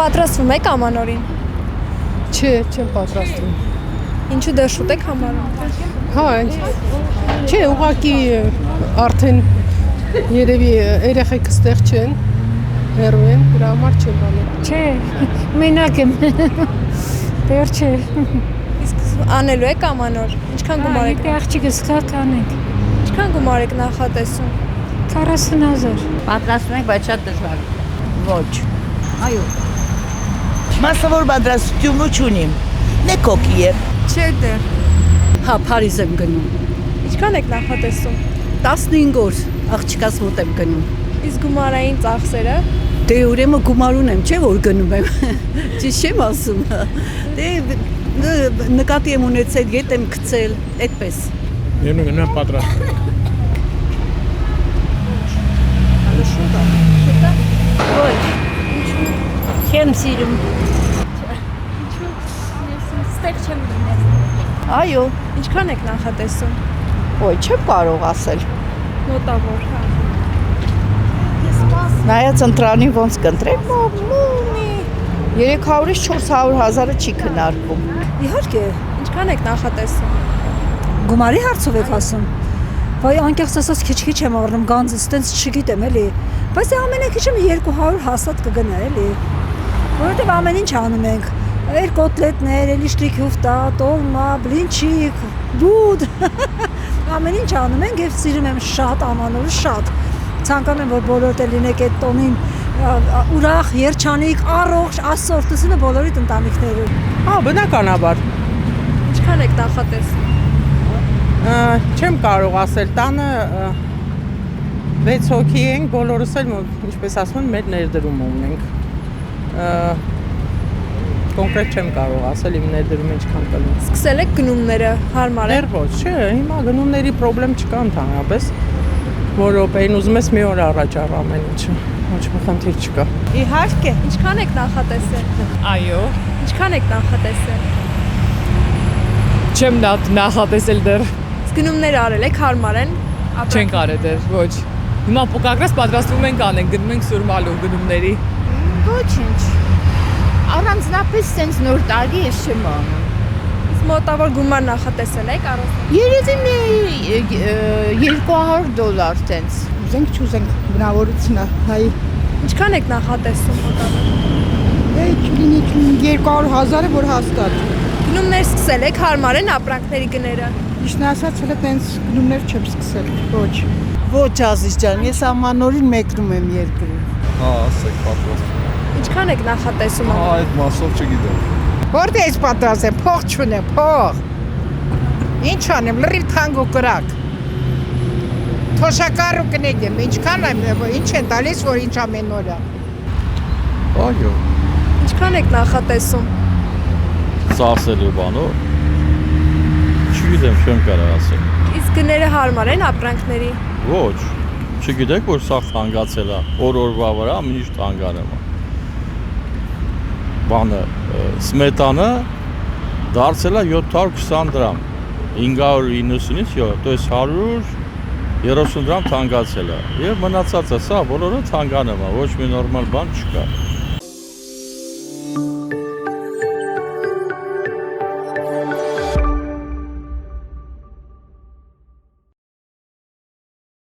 Պատրաստվում եք ամանորին։ Չէ, չեմ պատրաստվում։ Ինչու դեռ շուտ եք համարում։ Հա, չէ, ուղղակի արդեն երևի երեխեք ստեղ չեն, հեռու են, դրա համար չեմ բանում։ Չէ, մենակ եմ։ Դեռ չէ։ Իսկ անելու եք ամանոր։ Ինչքան գումար եք։ Եթե աղջիկս կա կանենք։ Ինչքան գումար եք նախատեսում։ 40,000։ Պատրաստում ենք, բայց շատ դժվար։ Ոչ։ Այո։ Մասնավոր պատրաստություն չունիմ։ Նեկոկի է։ Չէ դեռ։ Հա, Փարիզ եմ գնում։ Ինչքան եք նախատեսում։ 15 օր աղջիկաս մոտ եմ գնում։ Իսկ գումարային ծախսերը։ Դե ուրեմն գումար ունեմ, չէ՞ որ գնում եմ։ Ճիշտ չեմ ասում։ Դե նկատի եմ ունեցել, ետ եմ գցել, այդպես։ Երբ գնամ պատրաստ։ Ոչ։ Չեմ սիրում։ Ստեղ չեմ դնել։ Այո, Ինչքան եք նախատեսում։ ոյ, չեմ կարող ասել։ Մոտավոր, հա։ Նայած ընտրանի ոնց կընտրեմ, 300-ից 400,000-ը չի քննարկվում։ Իհարկե, Ինչքան եք նախատեսում։ գումարի հարցով եք ասում։ Վայ անկեղծ ասած քիչ-քիչ եմ առնում գանձս, տենց չգիտեմ էլի։ Բայց դե ամենակիչը 200 հաստատ կգնա էլի։ Որովհետև ամեն ինչ անում ենք։ Էր կոտլետներ, էլի շտրիքյուֆտա, տոլմա, բլինչիկ, դուդ։ Ամեն ինչ անում ենք եւ սիրում եմ շատ ամանորը շատ։ Ցանկանում եմ որ բոլորդ էլ լինեք այդ տոնին ուրախ, երջանիկ, առողջ, ասորտ, ասում եմ բոլորիդ ընտանիքներում։ Հա, բնականաբար։ Ինչքան եք նախատեսում։ Չեմ կարող ասել, տանը 6 հոգի ենք, բոլորս էլ, ինչպես ասում են, մեր ներդրումը ունենք։ Կոնկրետ չեմ կարող ասել, իմ ներդրումը ինչքան կլինի։ Սկսել եք գնումները հարմար Դեռ ոչ, չէ, հիմա գնումների խնդրեմ չկա ընդհանրապես, որ օպերին ուզում ես մի օր առաջ առ ամեն ինչը, ոչ մի խնդիր չկա։ Իհարկե։ Ինչքան եք նախատեսել։ Այո, Ինչքան եք նախատեսել։ չեմ նախատեսել դեռ, Իսկ գնումներ արել եք հարմար են։ չենք արել դեռ, ոչ։ Հիմա կակրած պատրաստվում ենք անենք, գնում ենք Սուրմալու գնումների։ Ոչինչ։ Առանձնապես sense նոր տարի ես չեմ անում։ Իսկ մոտավոր գումար նախատեսել եք առողջ։ Երևի մի $200 տենց։ Ուզենք չուզենք բնավորությունը, հայ, Ինչքան եք նախատեսում մոտավոր։ չլինի 200,000-ը, որ հաստատ։ Գնումներ սկսել եք հարմար են ապրանքների գները։ Իշն ասած, հələ տենց գնումներ չեմ սկսել, ոչ։ Ոչ Ազիզ ջան, ես ամանորին մեկնում եմ երկրում։ Հա, ասեք պատրաստ։ Ինչքան եք նախատեսում։ Հա, այդ մասով չգիտեմ։ Որտե՞ղ ես պատրաստեմ, փող չունեմ, փող։ Ինչ անեմ, լրիվ թանկ ու կրակ։ Թոշակառ ու կնեգեմ, ինչքան եմ, ինչ են տալիս, որ ինչ ամեն օրը։ Այո, Ինչքան եք նախատեսում։ ծախսելու բանով։ Չգիտեմ, չեմ կարող ասել։ Իսկ գները հարմար են ապրանքների։ Ոչ, չգիտեք, որ սա թանկացել է, օրվա վրա ամեն ինչ թանկանում է։ Բանը, սմետանը դարձել է 720 դրամ, 590-ից 7, то есть 130 դրամ թանկացել է։ Եվ մնացածը սա բոլորը թանկանում է, ոչ մի նորմալ բան չկա։